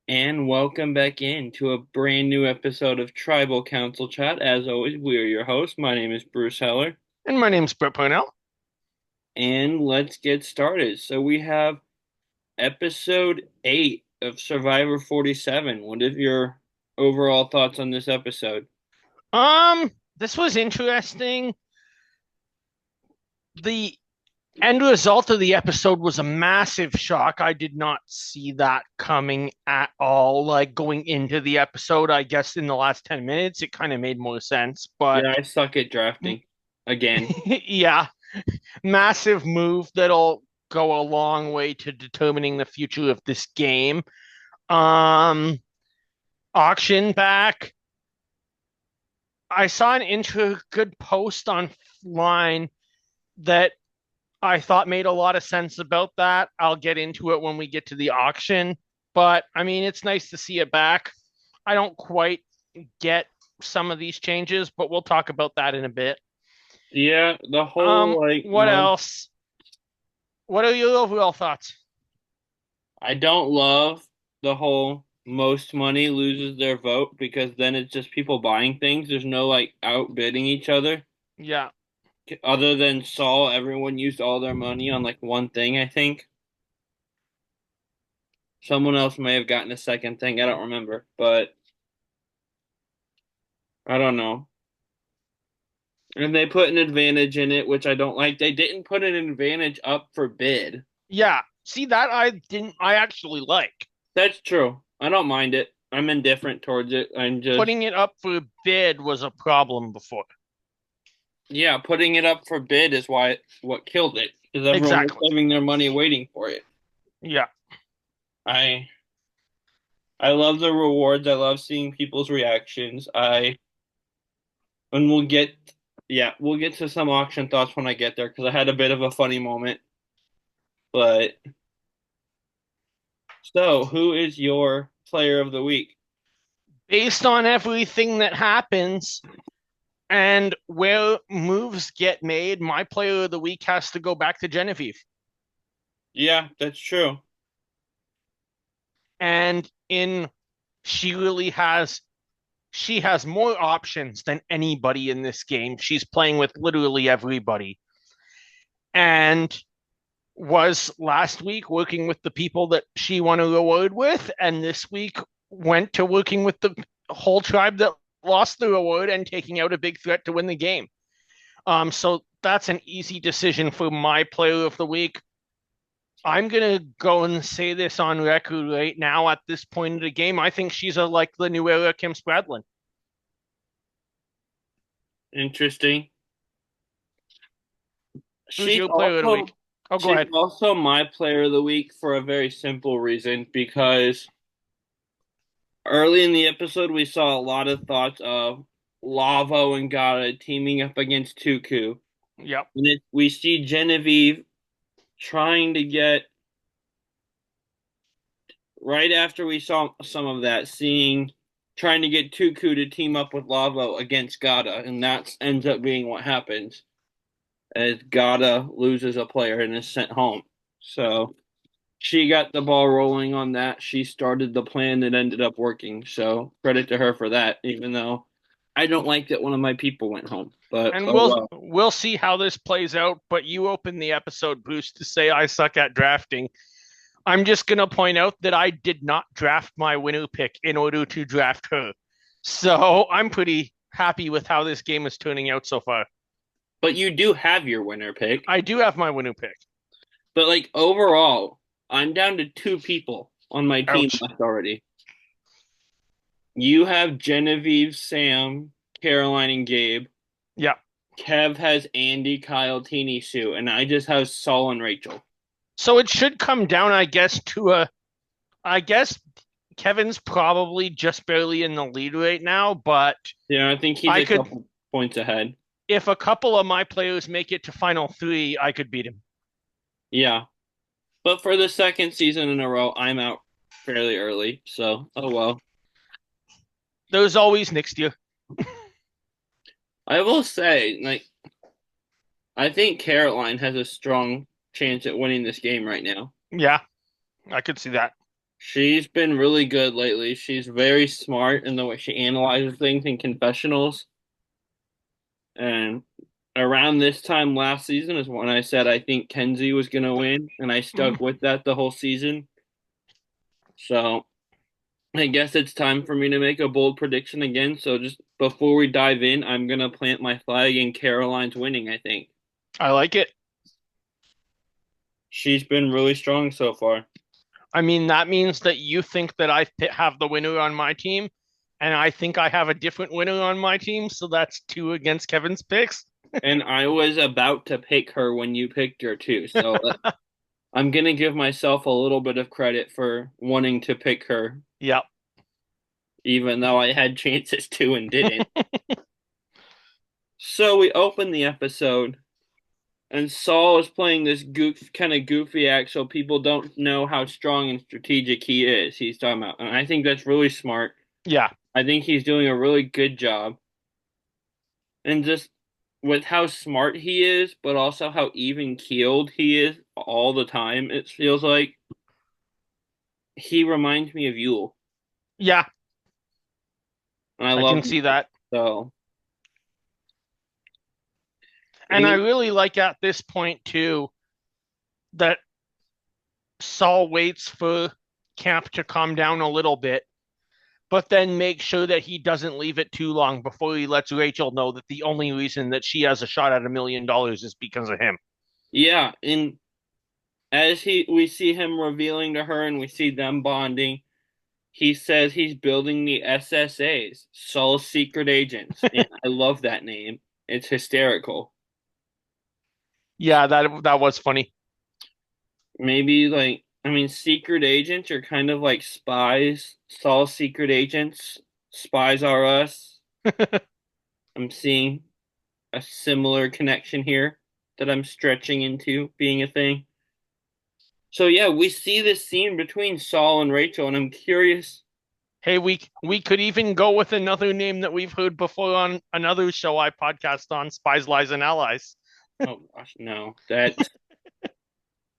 And welcome back in to a brand new episode of Tribal Council Chat. As always, we are your hosts. My name is Bruce Heller, And my name's Brett Parnell. and let's get started. So we have episode 8 of Survivor 47. What are your overall thoughts on this episode? This was interesting. The end result of the episode was a massive shock. I did not see that coming at all. Like going into the episode, I guess in the last 10 minutes, it kind of made more sense. But Yeah, I suck at drafting again. yeah, massive move that'll go a long way to determining the future of this game. Um, Auction back. I saw an good post online that I thought made a lot of sense about that. I'll get into it when we get to the auction, but I mean, it's nice to see it back. I don't quite get some of these changes, but we'll talk about that in a bit. Yeah, the whole What else? What are your overall thoughts? I don't love the whole most money loses their vote because then it's just people buying things. There's no outbidding each other. Yeah, Other than Saul, everyone used all their money on one thing, I think. Someone else may have gotten a second thing. I don't remember, but I don't know. And they put an advantage in it, which I don't like. They didn't put an advantage up for bid. yeah. See that I didn't. I actually like That's true. I don't mind it. I'm indifferent towards it. I'm just, putting it up for bid was a problem before. yeah, putting it up for bid is what killed it because everyone was Exactly. saving their money waiting for it. Yeah. I I love the rewards. I love seeing people's reactions. And we'll get to some auction thoughts when I get there because I had a bit of a funny moment. But so, who is your player of the week? Based on everything that happens, and where moves get made, my player of the week has to go back to Genevieve. Yeah, that's true. And in she really has she has more options than anybody in this game. She's playing with literally everybody. And was last week working with the people that she won a reward with, and this week went to working with the whole tribe that lost the reward and taking out a big threat to win the game. So that's an easy decision for my player of the week. I'm gonna go and say this on record right now. At this point of the game, I think she's like the new era Kim Spradlin. Interesting. Who's She's your player of the also week? Oh, go she's ahead. also my player of the week for a very simple reason because early in the episode we saw a lot of thoughts of Lavo and Gata teaming up against Tuku. Yep. We see Genevieve trying to get right after we saw some of that, seeing trying to get Tuku to team up with Lavo against Gata, and that ends up being what happens as Gata loses a player and is sent home. So she got the ball rolling on that. She started the plan that ended up working. So credit to her for that, even though I don't like that one of my people went home. But And oh we'll well. we'll see how this plays out. But you opened the episode, Bruce, to say I suck at drafting. I'm just gonna point out that I did not draft my winner pick in order to draft her. So I'm pretty happy with how this game is turning out so far. But you do have your winner pick. I do have my winner pick. But overall, I'm down to two people on my team Ouch. left already. You have Genevieve, Sam, Caroline, and Gabe. Yeah. Kev has Andy, Kyle, Teeny, Sue, and I just have Saul and Rachel. So it should come down, I guess, to a. I guess Kevin's probably just barely in the lead right now, but Yeah, I think he's I a could, couple points ahead. if a couple of my players make it to final three, I could beat him. Yeah. But for the second season in a row, I'm out fairly early. So, oh well. There's always next year. I will say, I think Caroline has a strong chance at winning this game right now. Yeah, I could see that. She's been really good lately. She's very smart in the way she analyzes things in confessionals. And around this time last season is when I said I think Kenzie was going to win, and I Mm, stuck with that the whole season. So I guess it's time for me to make a bold prediction again. So just before we dive in, I'm going to plant my flag in Caroline's winning, I think. I like it. She's been really strong so far. I mean, that means that you think that have the winner on my team, and I think I have a different winner on my team. So that's two against Kevin's picks. And I was about to pick her when you picked her too. So I'm going to give myself a little bit of credit for wanting to pick her, Yep. even though I had chances to and didn't. So we open the episode, and Saul is playing this kind of goofy act so people don't know how strong and strategic he is. He's talking about, and I think that's really smart. Yeah. I think he's doing a really good job. And just with how smart he is, but also how even keeled he is all the time, it feels like he reminds me of Yule. Yeah. And I I love can him. see that. So, And I any, really like at this point too that Saul waits for camp to calm down a little bit, but then make sure that he doesn't leave it too long before he lets Rachel know that the only reason that she has a shot at $1 million is because of him. yeah, and as we see him revealing to her and we see them bonding, he says he's building the SSAs, Saul's Secret Agents, and I love that name. It's hysterical. Yeah, that was funny. Maybe like I mean, secret agents are kind of like spies. Saul's secret agents, spies are us. I'm seeing a similar connection here that I'm stretching into being a thing. So yeah, we see this scene between Saul and Rachel, and I'm curious. Hey, we could even go with another name that we've heard before on another show I podcast on, Spies, Lies, and Allies. Oh gosh, no, that's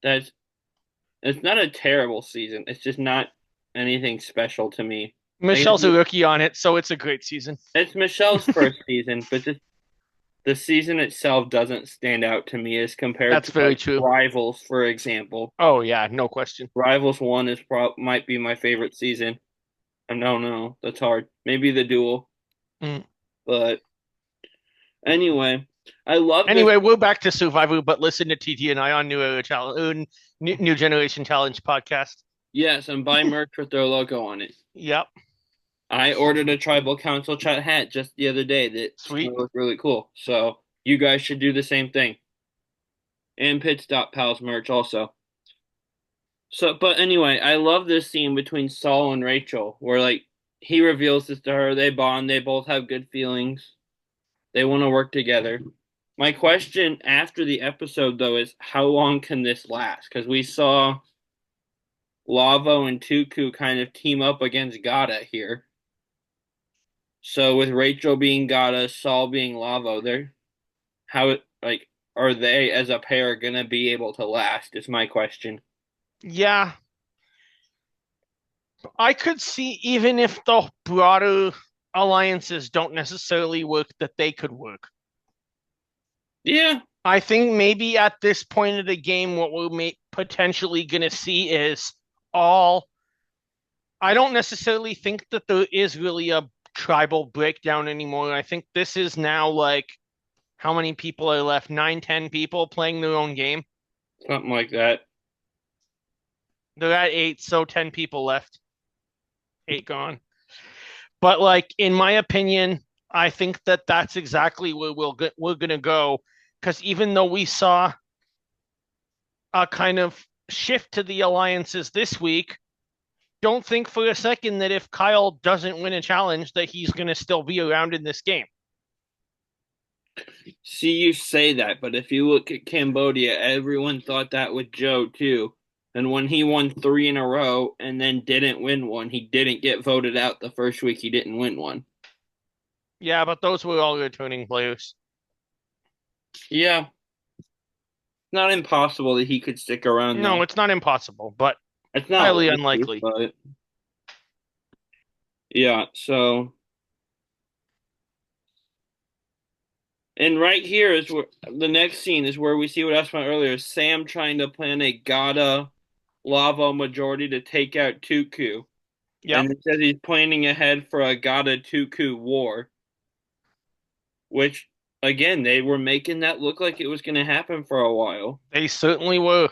it's not a terrible season. It's just not anything special to me. I guess Michelle's a rookie on it, so it's a great season. it's Michelle's first season, but just the season itself doesn't stand out to me as compared That's to very like true. Rivals, for example. Oh yeah, no question. Rivals one is might be my favorite season. I don't know, that's hard. Maybe the duel, Mm. but anyway, I love this. Anyway, we're back to Survivor, but listen to TT and I on New Generation Challenge podcast. Yes, and buy merch with their logo on it. Yep, I ordered a Tribal Council chat hat just the other day that's sweet. gonna look really cool. So you guys should do the same thing. And Pit Stop Pals merch also. So, but anyway, I love this scene between Saul and Rachel, where like he reveals this to her. They bond. They both have good feelings. They want to work together. My question after the episode, though, is how long can this last? Because we saw Lavo and Tuku kind of team up against Gata here. So with Rachel being Gata, Saul being Lavo, they're how like are they as a pair gonna be able to last? Is my question. Yeah, I could see even if the broader alliances don't necessarily work, that they could work. Yeah, I think maybe at this point of the game, what we're potentially going to see is all. I don't necessarily think that there is really a tribal breakdown anymore. I think this is now like how many people are left? 9, 10 people playing their own game. something like that. They're at 8, so 10 people left. 8 gone. But like in my opinion, I think that that's exactly where we're going to go, because even though we saw a kind of shift to the alliances this week, don't think for a second that if Kyle doesn't win a challenge that he's going to still be around in this game. See, you say that, but if you look at Cambodia, everyone thought that with Joe too. And when he won three in a row and then didn't win one, he didn't get voted out the first week he didn't win one. Yeah, but those were all returning players. Yeah, not impossible that he could stick around No, though. it's not impossible, but It's not Highly likely, unlikely. but yeah. So, and right here is where the next scene is where we see what I asked about earlier: Sam trying to plan a Gata Lavo majority to take out Tuku, Yep. and it says he's planning ahead for a Gata Tuku war, which again they were making that look like it was going to happen for a while. They certainly were.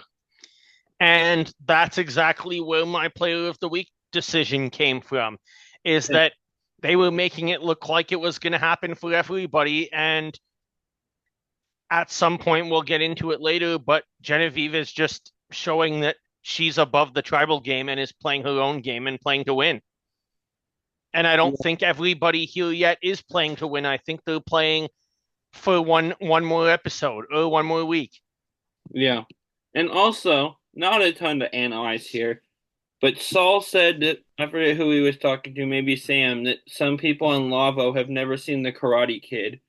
And that's exactly where my player of the week decision came from, is And, that they were making it look like it was going to happen for everybody. And at some point, we'll get into it later, but Genevieve is just showing that she's above the tribal game and is playing her own game and playing to win. And I don't think everybody here yet is playing to win. I think they're playing for one more episode or one more week. yeah, and also not a ton to analyze here. But Saul said that I forget who he was talking to, maybe Sam, that some people in Lavo have never seen The Karate Kid.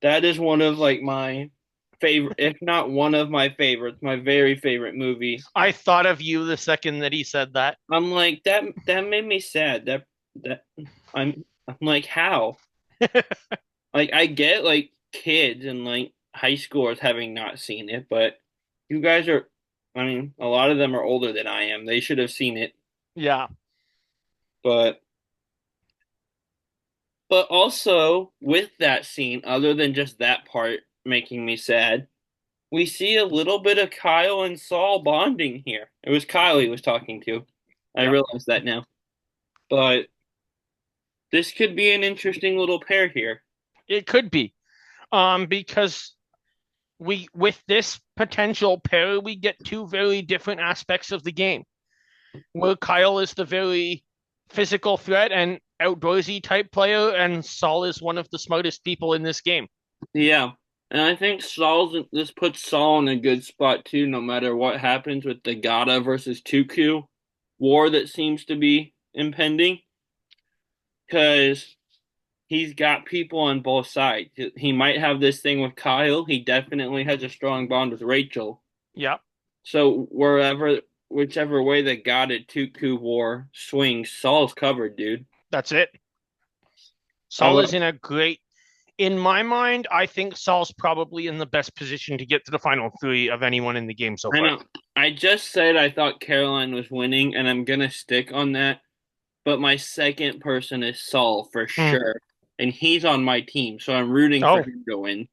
That is one of like my favorite, if not one of my favorites, my very favorite movie. I thought of you the second that he said that. I'm like that made me sad. That I'm like how? Like I get like kids and like high schoolers having not seen it, but you guys are I mean, a lot of them are older than I am. They should have seen it, Yeah. but also with that scene, other than just that part making me sad, we see a little bit of Kyle and Saul bonding here. It was Kyle he was talking to. I Yep. realize that now. But this could be an interesting little pair here. It could be. Because we with this potential pair, we get two very different aspects of the game. Where Kyle is the very physical threat and outdoorsy type player, and Saul is one of the smartest people in this game. Yeah. And I think this puts Saul in a good spot too, no matter what happens with the Gata versus Tuku war that seems to be impending. Because he's got people on both sides. He might have this thing with Kyle. He definitely has a strong bond with Rachel. Yep, So whichever way the God at Tuku war swings, Saul's covered, dude. that's it. I Saul is love. in a great, in my mind, I think Saul's probably in the best position to get to the final three of anyone in the game so I far. know. I just said I thought Caroline was winning, and I'm gonna stick on that. But my second person is Saul for Hmm. sure, and he's on my team, so I'm rooting for Oh, him to win.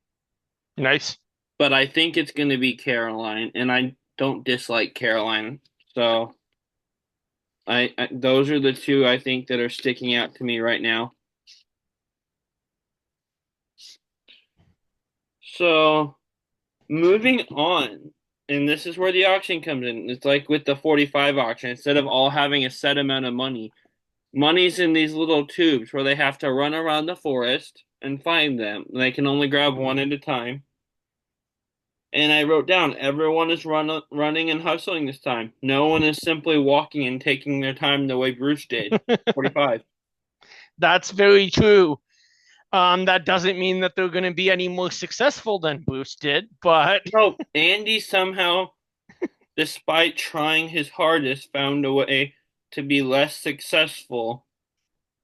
nice. But I think it's gonna be Caroline, and I don't dislike Caroline, so those are the two I think that are sticking out to me right now. So moving on, and this is where the auction comes in. It's like with the 45 auction, instead of all having a set amount of money, money's in these little tubes where they have to run around the forest and find them. They can only grab one at a time. And I wrote down everyone is running and hustling this time. No one is simply walking and taking their time the way Bruce did. 45. That's very true. That doesn't mean that they're going to be any more successful than Bruce did, but No, Andy somehow, despite trying his hardest, found a way to be less successful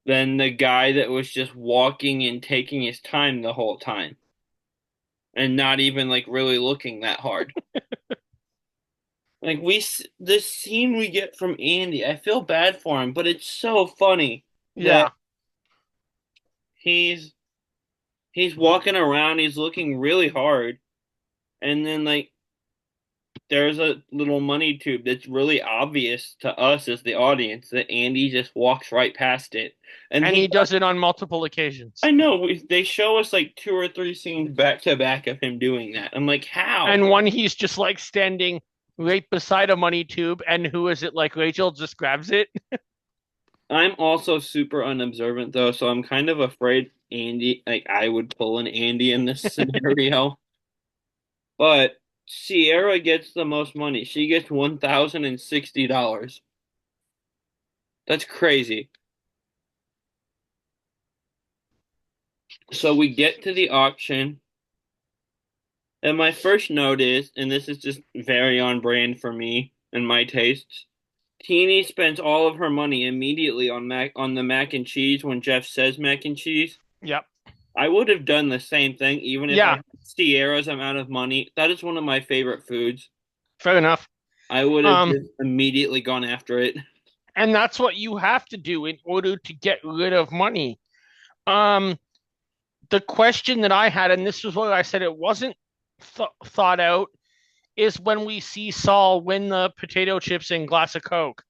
than the guy that was just walking and taking his time the whole time and not even like really looking that hard. Like this scene we get from Andy, I feel bad for him, but it's so funny that yeah. he's he's walking around, he's looking really hard, and then like there's a little money tube that's really obvious to us as the audience that Andy just walks right past it. And And he he does it on multiple occasions. I know they show us like two or three scenes back to back of him doing that. I'm like, how? And one, he's just like standing right beside a money tube, and who is it like Rachel just grabs it? I'm also super unobservant though, so I'm kind of afraid Andy, like I would pull an Andy in this scenario. But Sierra gets the most money. She gets $1,060. That's crazy. So we get to the auction, and my first note is, and this is just very on brand for me and my tastes, Teeny spends all of her money immediately on the mac and cheese when Jeff says mac and cheese. Yep. I would have done the same thing even if I Yeah, had Sierra's amount of money. That is one of my favorite foods. fair enough. I would have Um, just immediately gone after it. and that's what you have to do in order to get rid of money. Um, the question that I had, and this was what I said, it wasn't thought out, is when we see Saul win the potato chips and glass of Coke.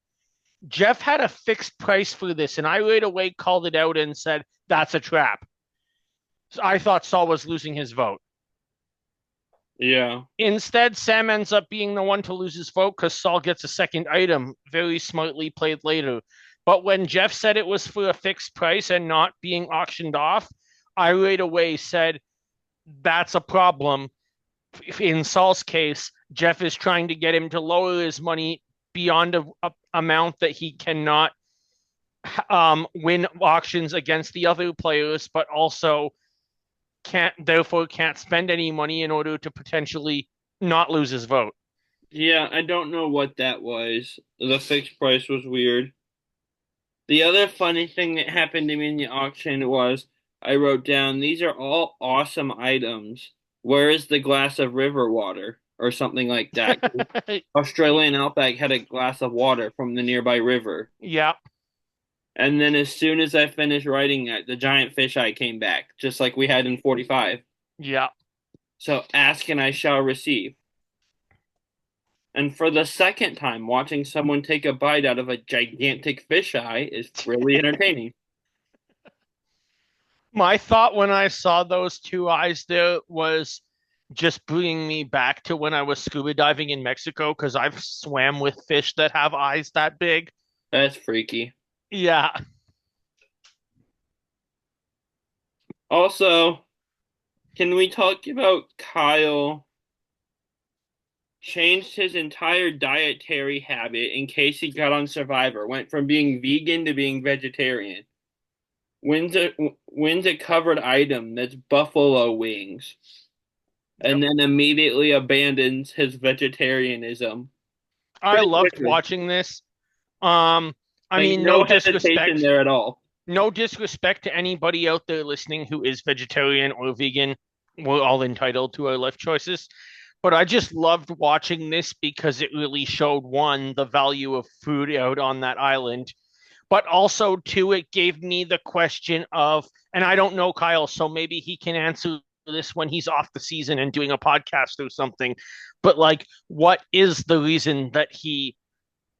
Jeff had a fixed price for this, and I right away called it out and said, that's a trap. So I thought Saul was losing his vote. Yeah. Instead, Sam ends up being the one to lose his vote because Saul gets a second item, very smartly played later. But when Jeff said it was for a fixed price and not being auctioned off, I right away said, that's a problem. In Saul's case, Jeff is trying to get him to lower his money beyond a amount that he cannot win auctions against the other players, but also can't spend any money in order to potentially not lose his vote. Yeah, I don't know what that was. The fixed price was weird. The other funny thing that happened to me in the auction was I wrote down these are all awesome items. Where is the glass of river water or something like that? Australian Outback had a glass of water from the nearby river. Yeah, And then as soon as I finished writing that, the giant fisheye came back, just like we had in 45. yeah. So ask and I shall receive. And for the second time, watching someone take a bite out of a gigantic fisheye is really entertaining. My thought when I saw those two eyes there was just bringing me back to when I was scuba diving in Mexico because I've swam with fish that have eyes that big. That's freaky. Yeah. Also, can we talk about Kyle changed his entire dietary habit in case he got on Survivor, went from being vegan to being vegetarian. Wins a covered item that's buffalo wings, Yep. and then immediately abandons his vegetarianism. I Pretty loved quickly. watching this. Um, I Like mean, no hesitation there at all. no disrespect to anybody out there listening who is vegetarian or vegan. We're all entitled to our life choices. But I just loved watching this because it really showed one, the value of food out on that island, but also two, it gave me the question of, and I don't know Kyle, so maybe he can answer this when he's off the season and doing a podcast or something. But like, what is the reason that he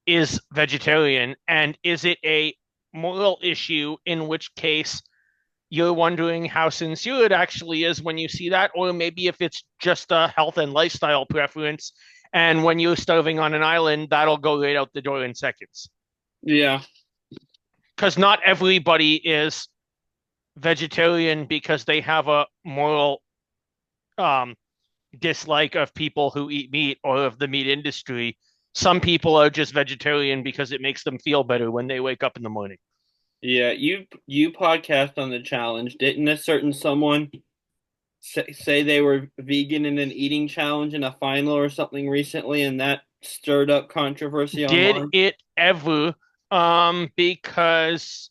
is vegetarian? And is it a moral issue, in which case you're wondering how sincere it actually is when you see that, or maybe if it's just a health and lifestyle preference. And when you're starving on an island, that'll go right out the door in seconds. Yeah, Because not everybody is vegetarian because they have a moral um, dislike of people who eat meat or of the meat industry. Some people are just vegetarian because it makes them feel better when they wake up in the morning. yeah. You podcast on the challenge. Didn't a certain someone say they were vegan in an eating challenge in a final or something recently, and that stirred up controversy Did online? it ever? Because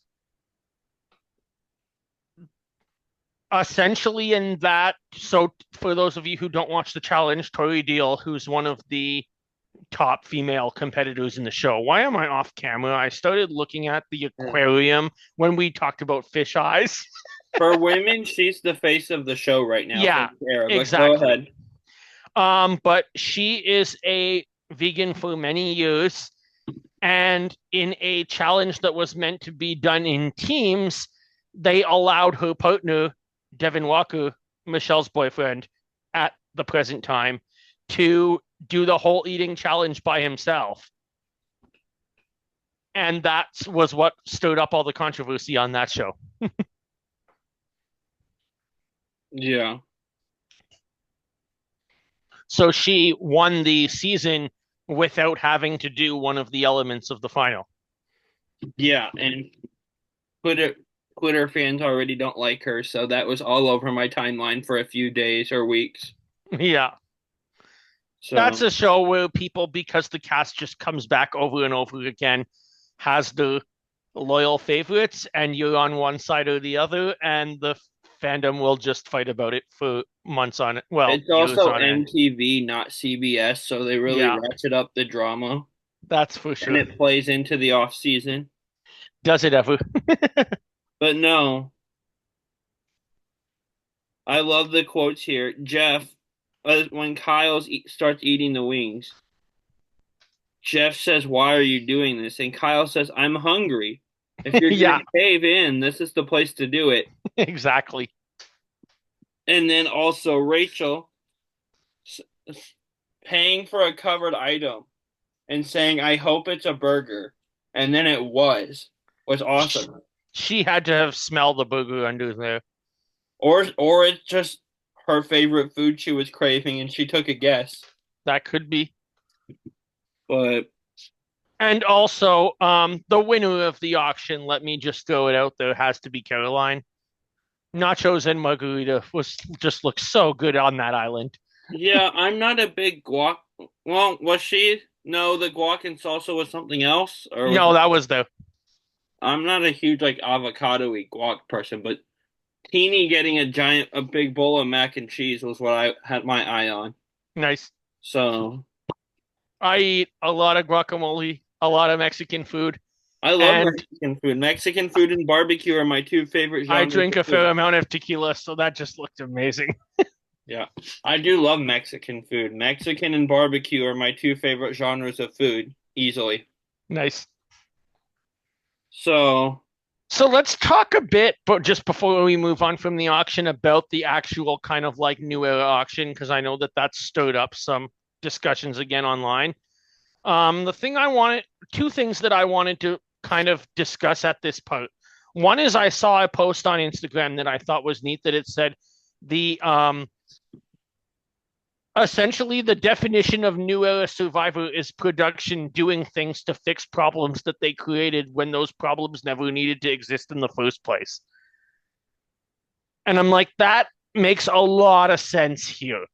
essentially in that, so for those of you who don't watch the challenge, Tori Deal, who's one of the top female competitors in the show. Why am I off camera? I started looking at the aquarium when we talked about fish eyes. For women, she's the face of the show right now for Yeah, Sarah, but go exactly. ahead. But she is a vegan for many years, and in a challenge that was meant to be done in teams, they allowed her partner, Devin Walker, Michelle's boyfriend, at the present time, to do the whole eating challenge by himself. And that was what stirred up all the controversy on that show. Yeah. So she won the season without having to do one of the elements of the final. Yeah, and Twitter Twitter fans already don't like her, so that was all over my timeline for a few days or weeks. Yeah. That's So a show where people, because the cast just comes back over and over again, has the loyal favorites, and you're on one side or the other, and the fandom will just fight about it for months on it. Well, it's years also on end. MTV, not CBS, so they really Yeah, ratchet up the drama, that's for and sure. it plays into the off season. Does it ever? But no, I love the quotes here. Jeff, when starts eating the wings, Jeff says, "Why are you doing this?" And Kyle says, "I'm hungry. If you're Yeah, gonna cave in, this is the place to do it." exactly. And then also Rachel paying for a covered item and saying, "I hope it's a burger," and then it was awesome. She had to have smelled the booger under there. Or it's just her favorite food she was craving and she took a guess. That could be. But And also, the winner of the auction, let me just throw it out there, has to be Caroline. Nachos and margarita was just looks so good on that island. yeah, I'm not a big guac. Well, was she? No, the guac and salsa was something else, or was No, it? that was the I'm not a huge like avocado-y guac person, but Teeny getting a big bowl of mac and cheese was what I had my eye on. nice. So I eat a lot of guacamole, a lot of Mexican food, I love and Mexican food. Mexican food and barbecue are my two favorite I genres drink of a fair food. amount of tequila, so that just looked amazing. Yeah, I do love Mexican food. Mexican and barbecue are my two favorite genres of food, easily. Nice. So, So let's talk a bit, but just before we move on from the auction, about the actual kind of like new era auction, because I know that that's stirred up some discussions again online. The thing I wanted, two things that I wanted to kind of discuss at this part. One is I saw a post on Instagram that I thought was neat that it said the essentially the definition of new era survivor is production doing things to fix problems that they created when those problems never needed to exist in the first place. And I'm like, that makes a lot of sense here.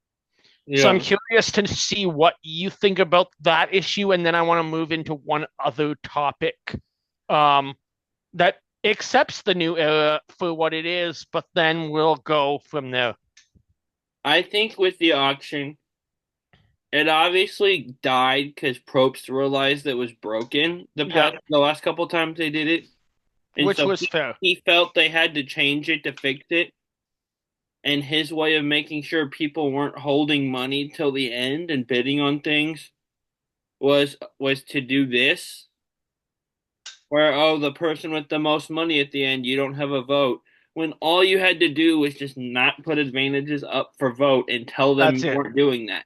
So I'm yeah, curious to see what you think about that issue, and then I want to move into one other topic um, that accepts the new era for what it is, but then we'll go from there. I think with the auction, it obviously died because Probst realized it was broken Yeah, the last couple times they did it, and which so was fair. he felt they had to change it to fix it. And his way of making sure people weren't holding money till the end and bidding on things was to do this, where oh, the person with the most money at the end, you don't have a vote. When all you had to do was just not put advantages up for vote and tell them That's you it. weren't doing that.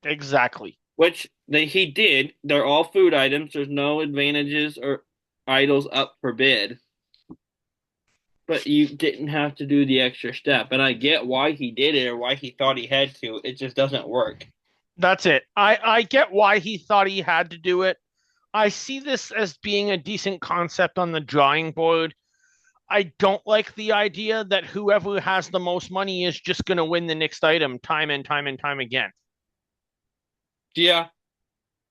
Exactly. Which he did. They're all food items. There's no advantages or idols up for bid. But you didn't have to do the extra step. And I get why he did it or why he thought he had to. It just doesn't work. That's it. I get why he thought he had to do it. I see this as being a decent concept on the drawing board. I don't like the idea that whoever has the most money is just going to win the next item time and time and time again. Yeah,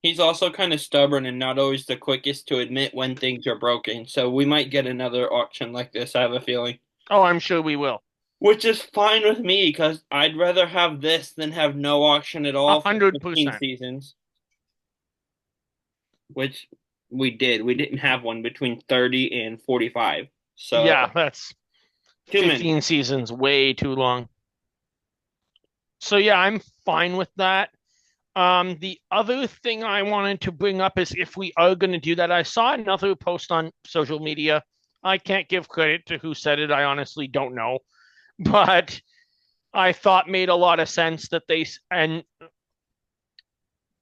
he's also kind of stubborn and not always the quickest to admit when things are broken. So we might get another auction like this, I have a feeling. Oh, I'm sure we will. Which is fine with me because I'd rather have this than have no auction at A all for hundred 15 percent. seasons, which we did. We didn't have one between 30 and 45. Yeah, So that's too many. 15 seasons, way too long. So yeah, I'm fine with that. The other thing I wanted to bring up is if we are going to do that, I saw another post on social media. I can't give credit to who said it. I honestly don't know, but I thought made a lot of sense that they and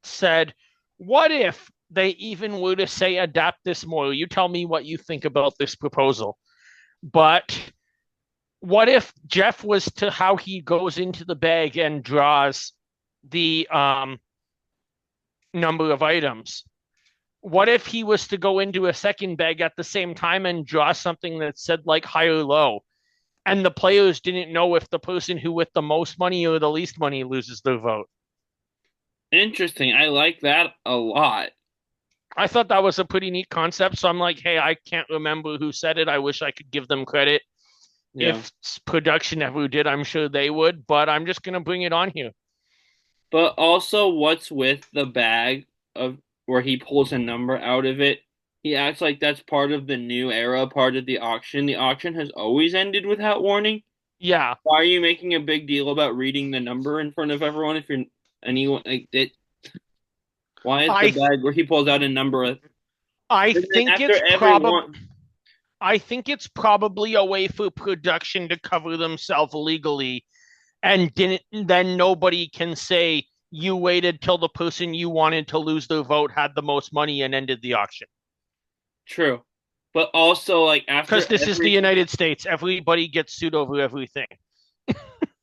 said, what if they even were to say adapt this more? You tell me what you think about this proposal. But what if Jeff was to how he goes into the bag and draws the number of items? What if he was to go into a second bag at the same time and draw something that said like high or low? And the players didn't know if the person who with the most money or the least money loses their vote. Interesting. I like that a lot. I thought that was a pretty neat concept. So I'm like, hey, I can't remember who said it. I wish I could give them credit. Yeah. If production ever did, I'm sure they would, but I'm just gonna bring it on here. But also, what's with the bag of where he pulls a number out of it? He acts like that's part of the new era, part of the auction. The auction has always ended without warning. Yeah, Why are you making a big deal about reading the number in front of everyone if you're anyone like it? Why is the I th- bag where he pulls out a number and I then think after it's every probably one? I think it's probably a way for production to cover themselves legally, and didn't then nobody can say you waited till the person you wanted to lose their vote had the most money and ended the auction. True. But also, like, Because after this is the every, United States, everybody gets sued over everything.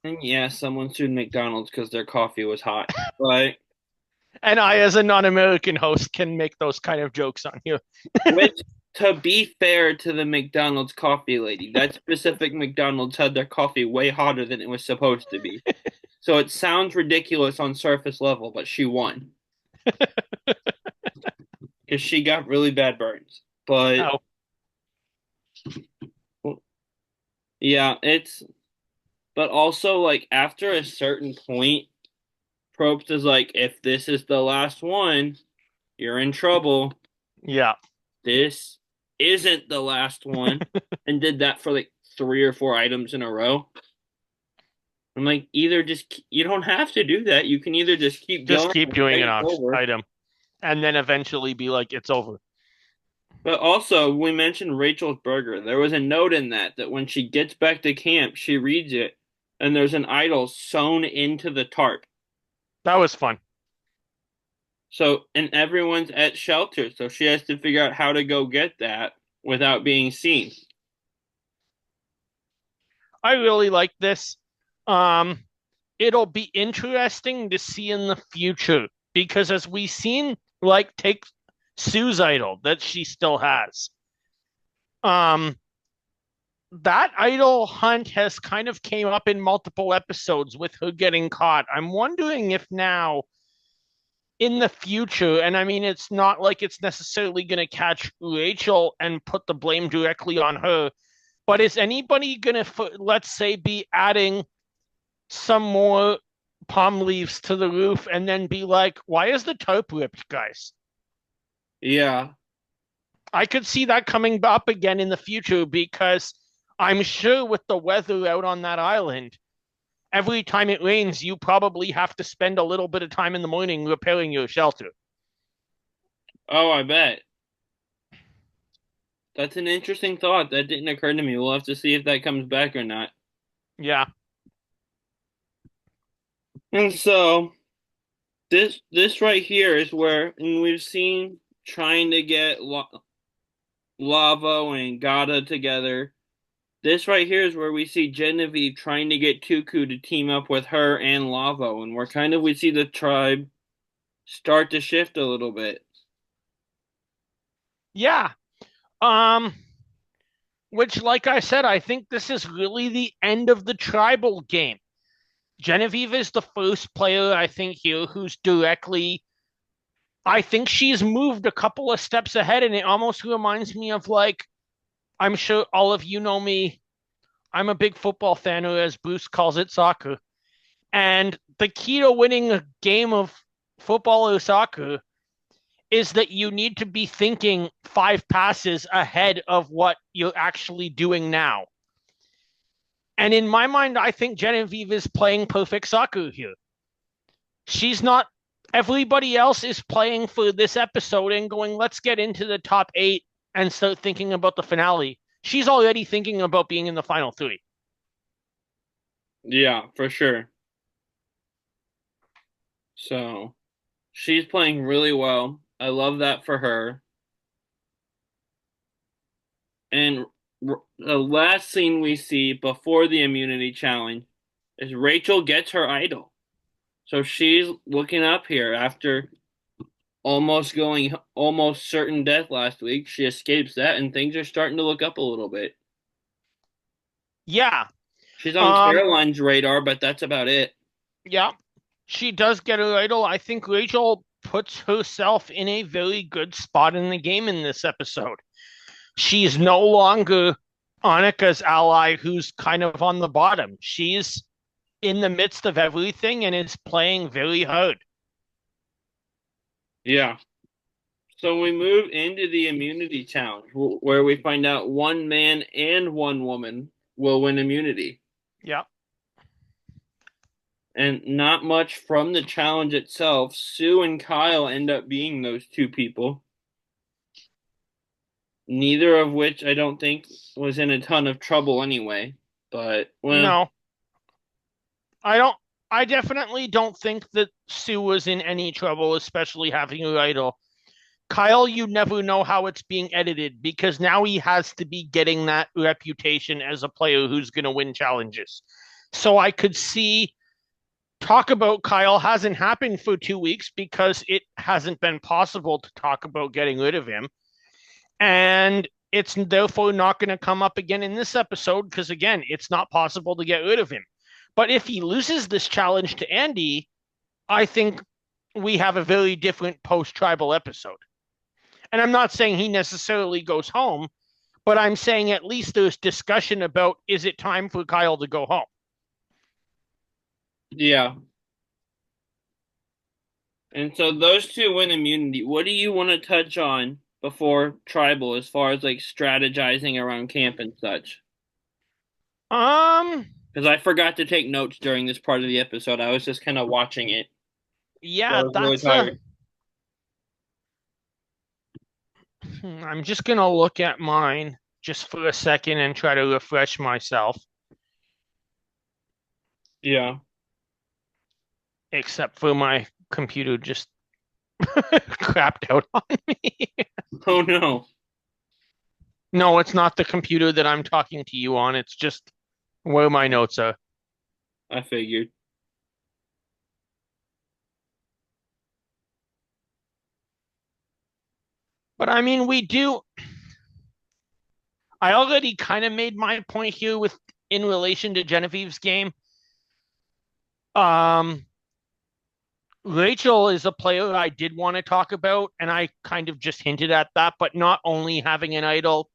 and yeah, someone sued McDonald's because their coffee was hot. But, And I, as a non-American host, can make those kind of jokes on here. which, to be fair to the McDonald's coffee lady, that specific McDonald's had their coffee way hotter than it was supposed to be. So it sounds ridiculous on surface level, but she won because she got really bad burns. But, Oh, yeah, but also, like, after a certain point, Probst is like, if this is the last one, you're in trouble. yeah. This isn't the last one. And did that for like 3 or 4 items in a row. I'm like, either just, you don't have to do that. You can either just keep Just going keep and doing say an it's over. item and then eventually be like, it's over. But also, we mentioned Rachel's burger. There was a note in that when she gets back to camp, she reads it, and there's an idol sewn into the tarp. That was fun. So, and everyone's at shelter, so she has to figure out how to go get that without being seen. I really like this. Um, it'll be interesting to see in the future because as we've seen, like take Sue's idol that she still has. Um, that idol hunt has kind of came up in multiple episodes with her getting caught. I'm wondering if now in the future, and I mean it's not like it's necessarily going to catch Rachel and put the blame directly on her, but is anybody going to, let's say, be adding some more palm leaves to the roof and then be like, why is the tarp ripped, guys? Yeah, I could see that coming up again in the future because I'm sure with the weather out on that island, every time it rains, you probably have to spend a little bit of time in the morning repairing your shelter. oh, I bet. That's an interesting thought. That didn't occur to me. We'll have to see if that comes back or not. Yeah. And so this right here is where and we've seen trying to get Lavo and Gata together. This right here is where we see Genevieve trying to get Tuku to team up with her and Lavo, and we're kind of we see the tribe start to shift a little bit. Yeah. Um, which, like I said, I think this is really the end of the tribal game. Genevieve is the first player I think here who's directly. I think she's moved a couple of steps ahead, and it almost reminds me of like I'm sure all of you know me. I'm a big football fan, or as Bruce calls it, soccer. And the key to winning a game of football or soccer is that you need to be thinking 5 passes ahead of what you're actually doing now. And in my mind, I think Genevieve is playing perfect soccer here. She's not, everybody else is playing for this episode and going, let's get into the top 8 and start thinking about the finale. She's already thinking about being in the final 3. Yeah, for sure. So she's playing really well. I love that for her. And the last scene we see before the immunity challenge is Rachel gets her idol. So she's looking up here after almost going almost certain death last week. She escapes that, and things are starting to look up a little bit. Yeah. She's on Um, Caroline's radar, but that's about it. yeah. She does get a idol. I think Rachel puts herself in a very good spot in the game in this episode. She's no longer Annika's ally who's kind of on the bottom. She's in the midst of everything and is playing very hard. Yeah. So we move into the immunity challenge where we find out one man and one woman will win immunity. Yeah. And not much from the challenge itself. Sue and Kyle end up being those two people. Neither of which I don't think was in a ton of trouble anyway. But, well, No, I don't. I definitely don't think that Sue was in any trouble, especially having her idol. Kyle, you never know how it's being edited because now he has to be getting that reputation as a player who's going to win challenges. So I could see talk about Kyle hasn't happened for 2 weeks because it hasn't been possible to talk about getting rid of him. And it's therefore not going to come up again in this episode because, again, it's not possible to get rid of him. But if he loses this challenge to Andy, I think we have a very different post tribal episode. And I'm not saying he necessarily goes home, but I'm saying at least there's discussion about is it time for Kyle to go home? yeah. And so those two win immunity. What do you want to touch on before tribal as far as like strategizing around camp and such? Um, Because I forgot to take notes during this part of the episode. I was just kind of watching it. So I yeah, was really that's tired. I'm just gonna look at mine just for a second and try to refresh myself, Yeah. except for my computer just crapped out on me. Oh no. No, it's not the computer that I'm talking to you on. It's just where my notes are. I figured. But I mean, we do. I already kind of made my point here with in relation to Genevieve's game. Um, Rachel is a player I did want to talk about, and I kind of just hinted at that. But not only having an idol,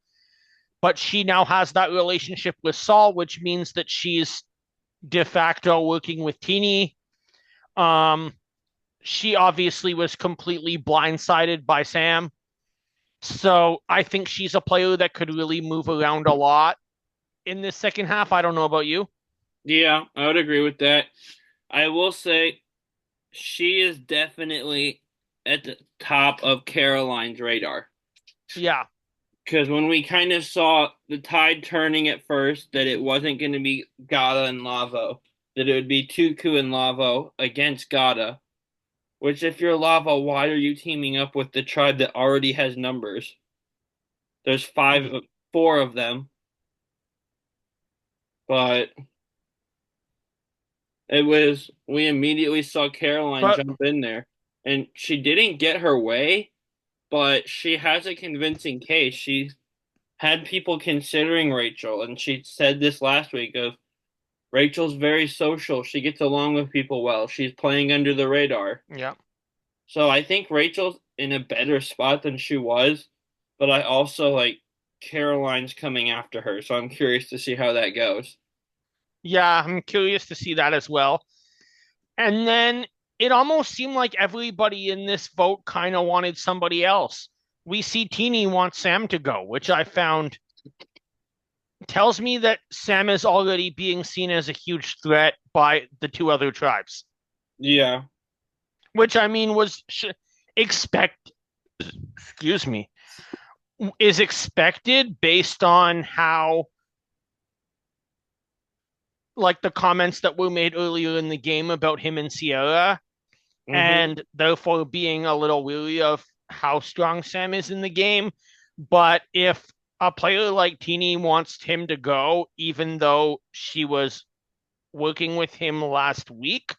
but she now has that relationship with Saul, which means that she's de facto working with Teeny. Um, she obviously was completely blindsided by Sam. So I think she's a player that could really move around a lot in this second half. I don't know about you. Yeah, I would agree with that. I will say she is definitely at the top of Caroline's radar. Yeah. Because when we kind of saw the tide turning at first, that it wasn't going to be Gata and Lavo, that it would be Tuku and Lavo against Gata. Which, if you're Lava, why are you teaming up with the tribe that already has numbers? There's four of them, but we immediately saw Caroline But jump in there, and she didn't get her way, but she has a convincing case. She had people considering Rachel, and she said this last week of Rachel's very social. She gets along with people well. She's playing under the radar. yeah. So I think Rachel's in a better spot than she was, but I also like Caroline's coming after her, so I'm curious to see how that goes. Yeah, I'm curious to see that as well. And then it almost seemed like everybody in this vote kind of wanted somebody else. We see Teeny wants Sam to go, which I found tells me that Sam is already being seen as a huge threat by the two other tribes, Yeah. which I mean was expect excuse me is expected based on how like the comments that were made earlier in the game about him and Sierra, Hmm. and therefore being a little weary of how strong Sam is in the game. But if a player like Teeny wants him to go, even though she was working with him last week,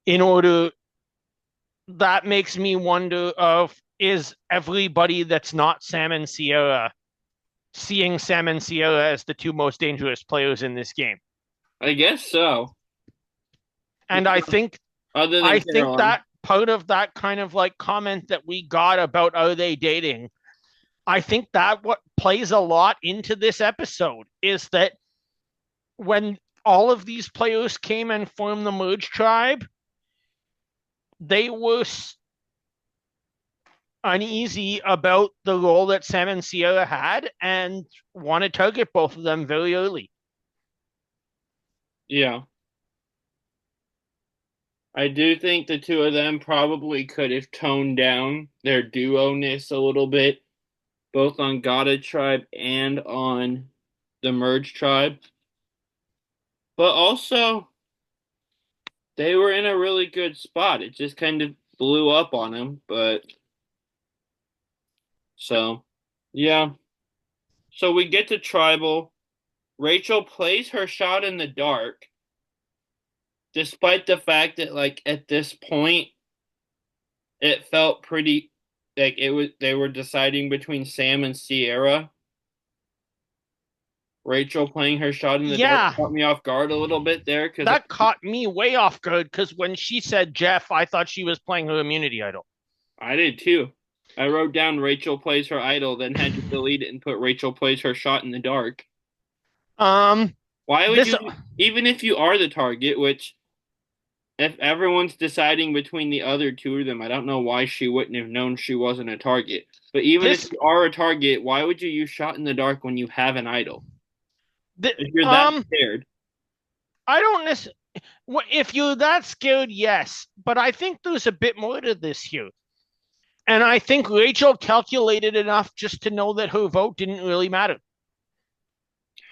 in order that makes me wonder of is everybody that's not Sam and Sierra seeing Sam and Sierra as the two most dangerous players in this game? I guess so. And Other I than think Caroline. that part of that kind of like comment that we got about are they dating, I think that what plays a lot into this episode is that when all of these players came and formed the merge tribe, they were uneasy about the role that Sam and Sierra had and want to target both of them very early. Yeah. I do think the two of them probably could have toned down their duo-ness a little bit, both on Gada Tribe and on the Merge Tribe. But also, they were in a really good spot. It just kind of blew up on them. But so, yeah. So we get to Tribal. Rachel plays her shot in the dark, despite the fact that, like, at this point, it felt pretty like they were deciding between Sam and Sierra. Rachel playing her shot in the dark Yeah, caught me off guard a little bit there because that caught me way off guard because when she said Jeff, I thought she was playing her immunity idol. I did too. I wrote down Rachel plays her idol, then had to delete it and put Rachel plays her shot in the dark. Um, Why would this you, even if you are the target, which if everyone's deciding between the other two of them, I don't know why she wouldn't have known she wasn't a target. But even if this you are a target, why would you use shot in the dark when you have an idol? the, If you're that scared. I don't necessarily. If you're that scared, yes, but I think there's a bit more to this here. And I think Rachel calculated enough just to know that her vote didn't really matter.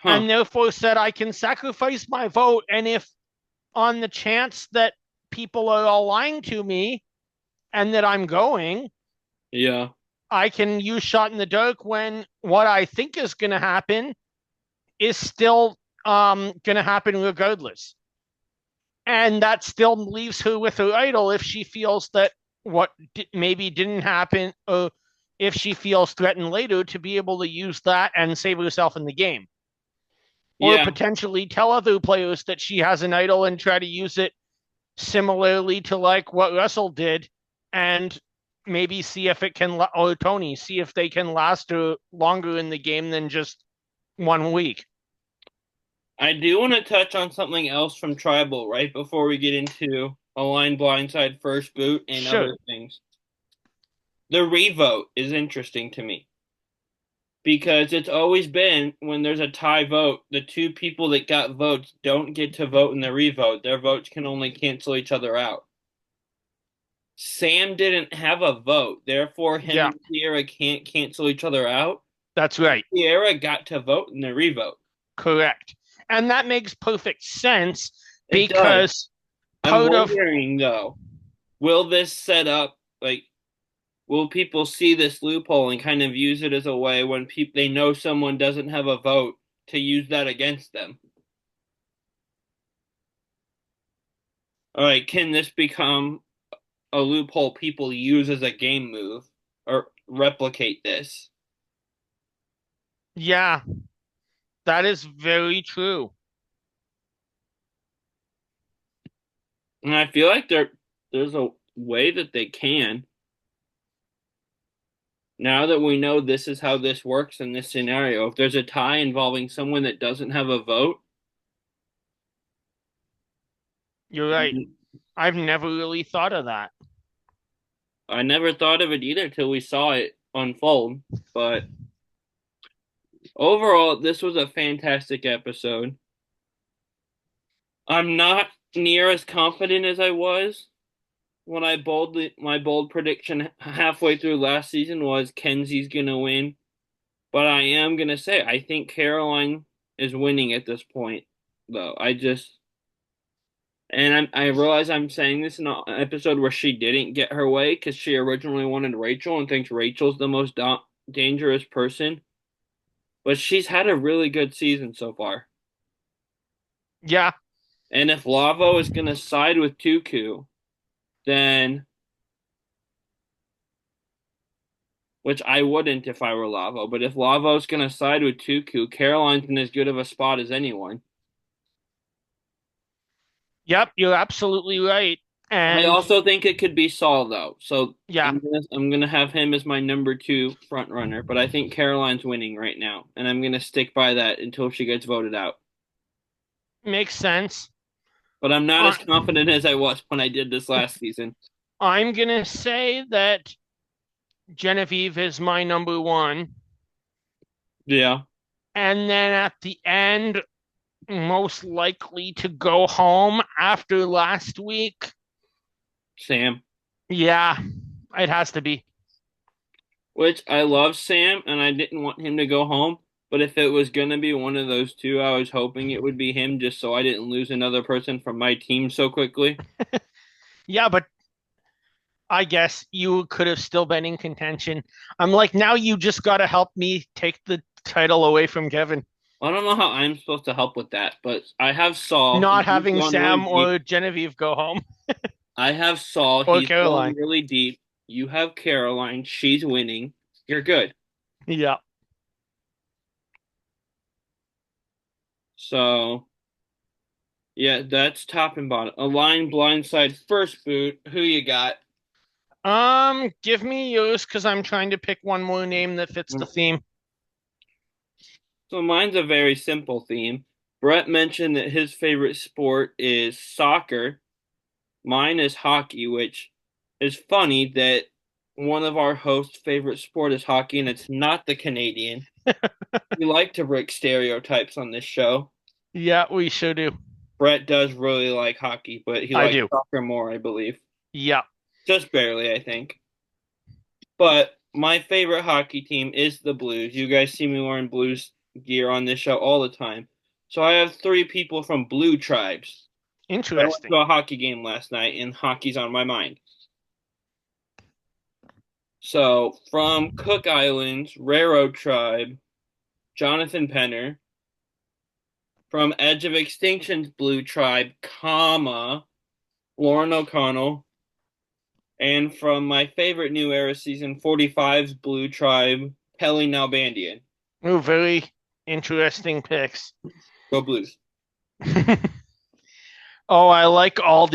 Huh. And therefore said, I can sacrifice my vote. And if on the chance that people are all lying to me and that I'm going, Yeah. I can use shot in the dark when what I think is going to happen is still going to happen regardless. And that still leaves her with her idol if she feels that what maybe didn't happen, or if she feels threatened later to be able to use that and save herself in the game. Or Yeah. potentially tell other players that she has an idol and try to use it similarly to like what Russell did and maybe see if it can, or Tony, see if they can last her longer in the game than just 1 week. I do want to touch on something else from Tribal right before we get into a line blindside first boot and Sure. other things. The revote is interesting to me because it's always been when there's a tie vote, the two people that got votes don't get to vote in the revote. Their votes can only cancel each other out. Sam didn't have a vote, therefore him Yeah, and Sierra can't cancel each other out. that's right. Sierra got to vote in the revote. Correct. And that makes perfect sense It does. because I'm part of, wondering though, will this set up like will people see this loophole and kind of use it as a way when people they know someone doesn't have a vote to use that against them? All right, can this become a loophole people use as a game move or replicate this? yeah, that is very true. And I feel like there's a way that they can. Now that we know this is how this works in this scenario, if there's a tie involving someone that doesn't have a vote, You're right. I've never really thought of that. I never thought of it either till we saw it unfold. But overall, this was a fantastic episode. I'm not near as confident as I was when my bold prediction halfway through last season was Kenzie's gonna win. But I am gonna say I think Caroline is winning at this point, though. I realize I'm saying this in an episode where she didn't get her way because she originally wanted Rachel and thinks Rachel's the most dangerous person. But she's had a really good season so far. Yeah, And if Lavo is gonna side with Tuku, then which I wouldn't if I were Lavo, but if Lavo's gonna side with Tuku, Caroline's in as good of a spot as anyone. Yep, you're absolutely right. I And also think it could be Saul though. So yeah, I'm gonna have him as my number two front runner, but I think Caroline's winning right now, and I'm gonna stick by that until she gets voted out. makes sense. But I'm not Uh, as confident as I was when I did this last season. I'm gonna say that Genevieve is my number one. Yeah, And then at the end, most likely to go home after last week. Sam. Yeah, it has to be. Which I love Sam, and I didn't want him to go home. But if it was gonna be one of those two, I was hoping it would be him, just so I didn't lose another person from my team so quickly. Yeah, but I guess you could have still been in contention. I'm like, now you just got to help me take the title away from Kevin. I don't know how I'm supposed to help with that, but I have Saul, and Not he's having gone really Sam deep. or Genevieve go home I have Saul, or he's going Caroline. really deep. You have Caroline, she's winning. You're good. Yeah. So, yeah, that's top and bottom. A line blindside first boot. Who you got? Give me yours because I'm trying to pick one more name that fits the theme. So mine's a very simple theme. Brett mentioned that his favorite sport is soccer. Mine is hockey, which is funny that one of our hosts' favorite sport is hockey, and it's not the Canadian. We like to break stereotypes on this show. Yeah, we sure do. Brett does really like hockey, but he I likes do. soccer more, I believe. Yeah. Just barely, I think. But my favorite hockey team is the Blues. You guys see me wearing Blues gear on this show all the time. So I have three people from Blue Tribes. I went to Interesting. a hockey game last night, and hockey's on my mind. So from Cook Islands, Railroad Tribe, Jonathan Penner. From Edge of Extinction's Blue Tribe, comma, Lauren O'Connell. And from my favorite New Era season 45's Blue Tribe, Kelly Nalbandian. Ooh, very interesting picks. Go Blues. Oh, I like all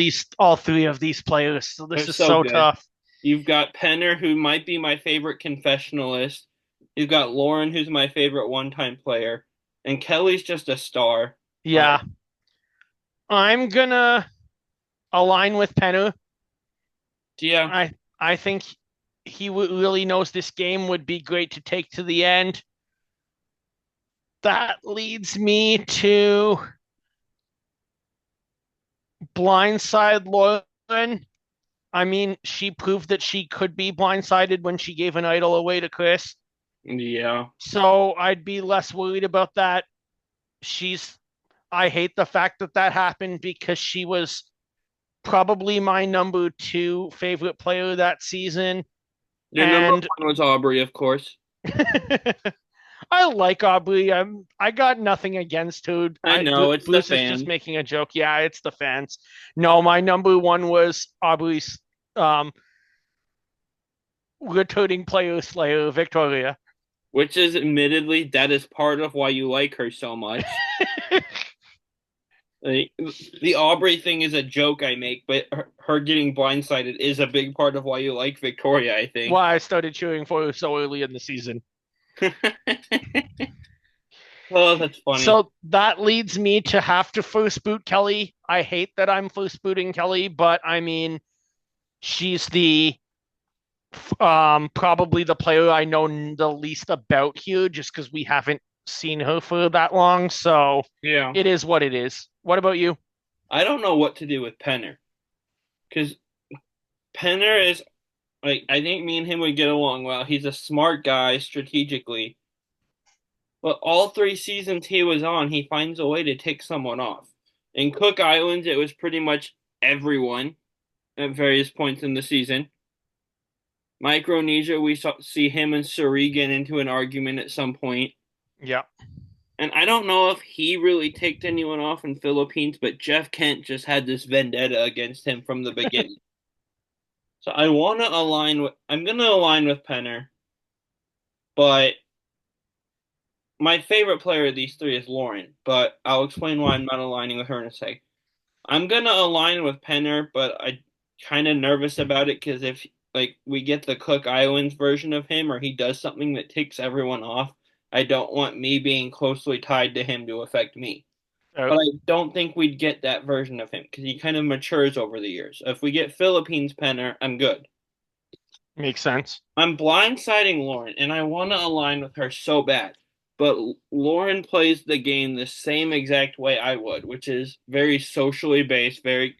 three of these players. So They're this is so so good. tough. You've got Penner, who might be my favorite confessionalist. You've got Lauren, who's my favorite one-time player. And Kelly's just a star. But Yeah, I'm gonna align with Penner. yeah, I think he really knows this game would be great to take to the end. That leads me to blindside Lauren. I mean, she proved that she could be blindsided when she gave an idol away to Chris. yeah. So I'd be less worried about that. She's, I hate the fact that that happened because she was probably my number two favorite player that season. Your number And one was Aubrey, of course. I like Aubrey. I got nothing against her. I know, it's the Bruce is just fans. making a joke. Yeah, it's the fans. No, my number one was Aubrey's um returning player slayer, Victoria. Which is admittedly, that is part of why you like her so much. Like, the Aubrey thing is a joke I make, but her getting blindsided is a big part of why you like Victoria, I think. Why I started cheering for her so early in the season. Oh, that's funny. So that leads me to have to first boot Kelly. I hate that I'm first booting Kelly, but I mean, she's the probably the player I know the least about here, just because we haven't seen her for that long. So Yeah. it is what it is. What about you? I don't know what to do with Penner. Because Penner is, like, I think me and him would get along well. He's a smart guy strategically. But all three seasons he was on, he finds a way to take someone off. In Cook Islands, it was pretty much everyone at various points in the season. Micronesia, we see him and Suri get into an argument at some point. Yeah. And I don't know if he really ticked anyone off in Philippines, but Jeff Kent just had this vendetta against him from the beginning. So I'm gonna align with Penner, but my favorite player of these three is Lauren, but I'll explain why I'm not aligning with her in a sec. I'm gonna align with Penner, but I kind of nervous about it because if like we get the Cook Islands version of him or he does something that ticks everyone off, I don't want me being closely tied to him to affect me. So But I don't think we'd get that version of him because he kind of matures over the years. If we get Philippines Penner, I'm good. makes sense. I'm blindsiding Lauren, and I want to align with her so bad. But Lauren plays the game the same exact way I would, which is very socially based, very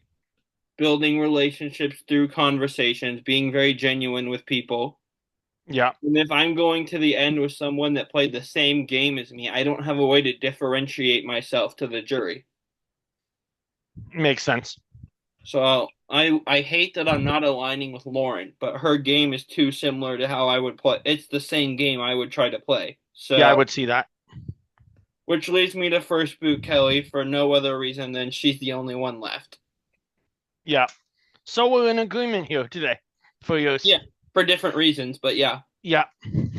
building relationships through conversations, being very genuine with people. Yeah, And if I'm going to the end with someone that played the same game as me, I don't have a way to differentiate myself to the jury. makes sense. So I hate that I'm not aligning with Lauren, but her game is too similar to how I would play. It's the same game I would try to play. Yeah, I So, would see that. which leads me to first boot Kelly for no other reason than she's the only one left. Yeah. So we're in agreement here today for yours. Yeah, for different reasons, but yeah. Yeah.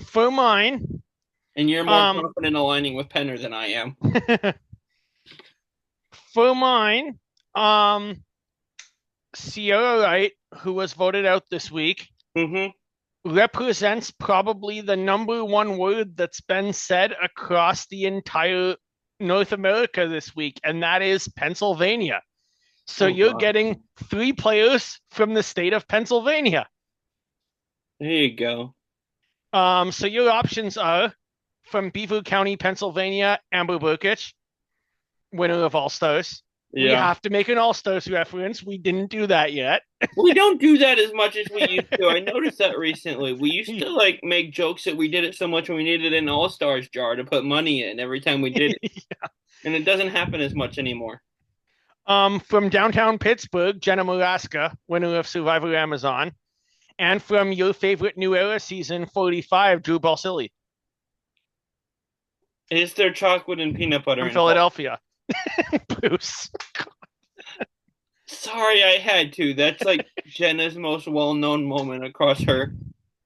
For mine, And you're more um, confident aligning with Penner than I am. for mine, um, Sierra Wright, who was voted out this week, Mm-hmm. represents probably the number one word that's been said across the entire North America this week, and that is Pennsylvania. So Oh you're God. getting three players from the state of Pennsylvania. There you go. So your options are from Beaver County, Pennsylvania, Amber Burkich, winner of All Stars. We Yeah. have to make an All Stars reference. We didn't do that yet. We don't do that as much as we used to. I noticed that recently. We used to like make jokes that we did it so much when we needed an All-Stars jar to put money in every time we did it. And it doesn't happen as much anymore. From downtown Pittsburgh, Jenna Muraska, winner of Survivor Amazon. And from your favorite New Era season 45, Drew Balsillie Is there chocolate and peanut butter from involved? Philadelphia. Bruce. Sorry, I had to. That's like Jenna's most well-known moment across her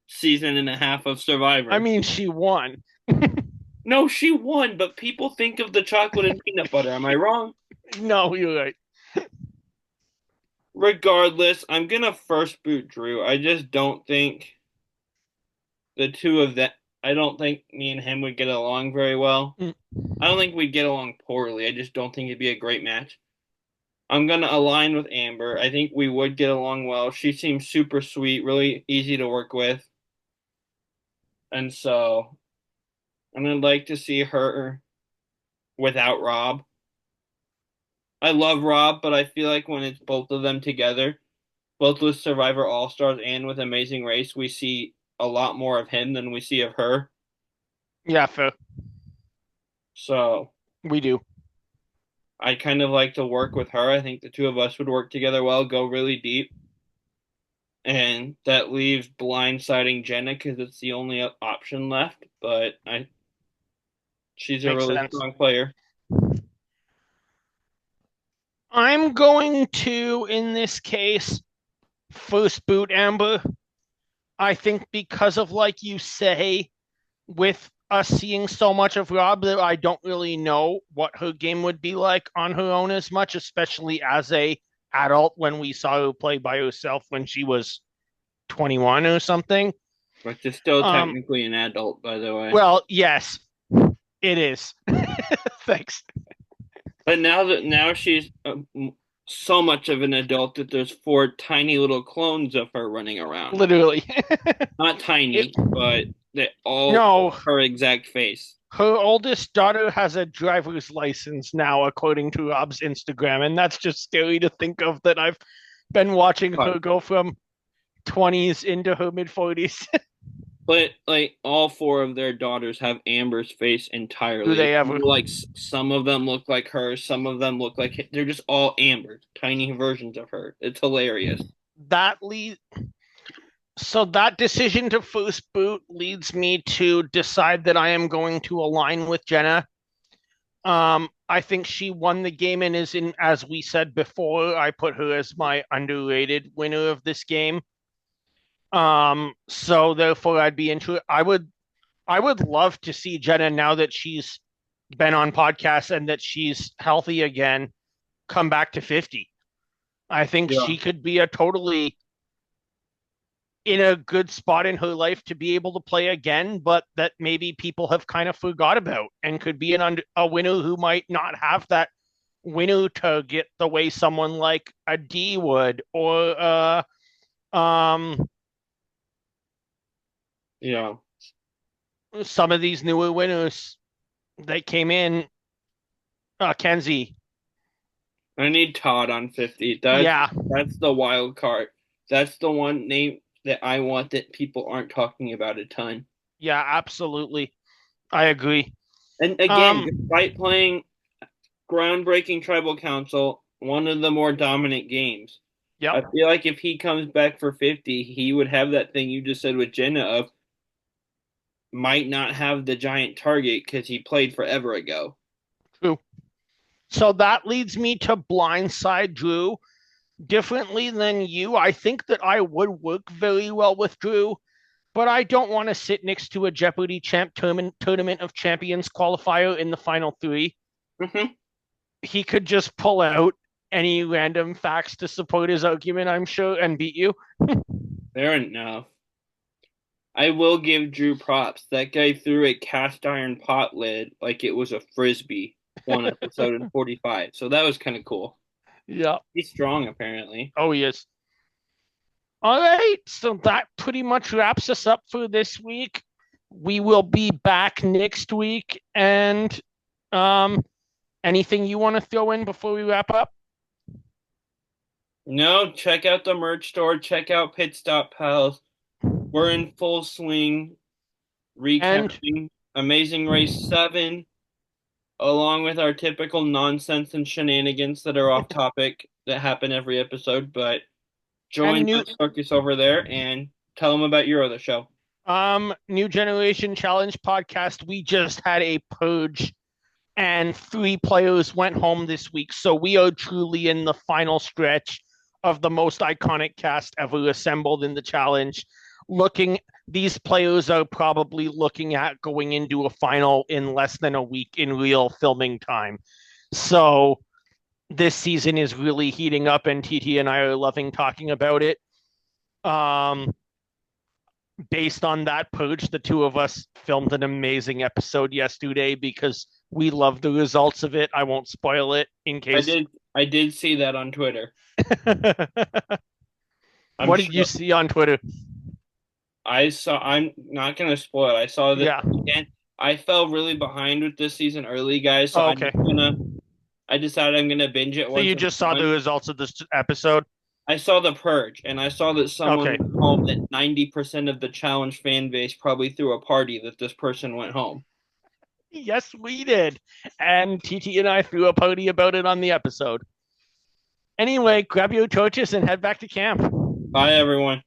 season and a half of I Survivor. mean, she won. No, she won, but people think of the chocolate and peanut butter. Am I wrong? No, you're right. Regardless, I'm gonna first boot Drew. I just don't think the two of that. I don't think me and him would get along very well. Mm. I don't think we'd get along poorly. I just don't think it'd be a great match. I'm gonna align with Amber. I think we would get along well. She seems super sweet, really easy to work with, and so I'm gonna like to see her without Rob. I love Rob, but I feel like when it's both of them together, both with Survivor All Stars and with Amazing Race, we see a lot more of him than we see of her. Yeah, fair. So We do. I kind of like to work with her. I think the two of us would work together well, go really deep. And that leaves blindsiding Jenna because it's the only option left. But she's a Makes really sense. strong player. I'm going to, in this case, first boot Amber. I think because of, like you say, with us seeing so much of Rob that I don't really know what her game would be like on her own as much, especially as a adult when we saw her play by herself when she was 21 or something. But she's still Um, technically an adult, by the way. well, yes, it is. Thanks. But now she's so much of an adult that there's four tiny little clones of her running around. Literally. Not tiny, It, but they all no, her exact face. her oldest daughter has a driver's license now, according to Rob's Instagram, and that's just scary to think of that I've been watching But, her go from 20s into her mid 40s. but like all four of their daughters have Amber's face Do entirely. they ever? Like some of them look like her, some of them look like they're just all Amber, tiny versions of her. It's hilarious. That lead So that decision to first boot leads me to decide that I am going to align with Jenna. I think she won the game and is in, as we said before, I put her as my underrated winner of this game. So therefore I'd be into it. I would love to see Jenna now that she's been on podcasts and that she's healthy again. come back to 50. I think Yeah. she could be a totally in a good spot in her life to be able to play again, but that maybe people have kind of forgot about and could be a winner who might not have that winner target the way someone like a D would or um Yeah. some of these newer winners that came in, Kenzie. I need Todd on 50. That's Yeah, that's the wild card. That's the one name that I want that people aren't talking about a ton. yeah, absolutely. I agree. And again, Um, despite playing groundbreaking tribal council, one of the more dominant games, yep, I feel like if he comes back for 50, he would have that thing you just said with Jenna of might not have the giant target because he played forever ago. true. So that leads me to blindside Drew. Differently than you, I think that I would work very well with Drew, but I don't want to sit next to a Jeopardy champ tournament of champions qualifier in the final three. Hmm. He could just pull out any random facts to support his argument, I'm sure, and beat you. Fair enough. I will give Drew props. That guy threw a cast iron pot lid like it was a frisbee one episode in 45. So that was kind of cool. Yeah. He's strong, apparently. Oh, he is. All right. So that pretty much wraps us up for this week. We will be back next week. And um, anything you want to throw in before we wrap up? No, check out the merch store. Check out Pit Stop Pals. We're in full swing And recapping Amazing Race 7, along with our typical nonsense and shenanigans that are off topic that happen every episode. But and join new us, Circus, over there and tell them about your other show. new generation challenge podcast. We just had a purge and three players went home this week. So we are truly in the final stretch of the most iconic cast ever assembled in the challenge. These players are probably looking at going into a final in less than a week in real filming time. So this season is really heating up, and TT and I are loving talking about it. Um, Based on that purge, the two of us filmed an amazing episode yesterday because we love the results of it. I won't spoil it in I case. did I did see that on Twitter. I'm What did you sure see on Twitter? I'm not gonna spoil it. I saw that Yeah. again. I fell really behind with this season early, guys, so Oh, okay. I decided I'm gonna binge it So once you I'm just saw the done. results of this episode? I saw The Purge, and I saw that someone Okay. went home that 90% of the challenge fan base probably threw a party that this person went home. Yes, we did. And TT and I threw a party about it on the episode. Anyway, grab your torches and head back to camp. Bye, everyone.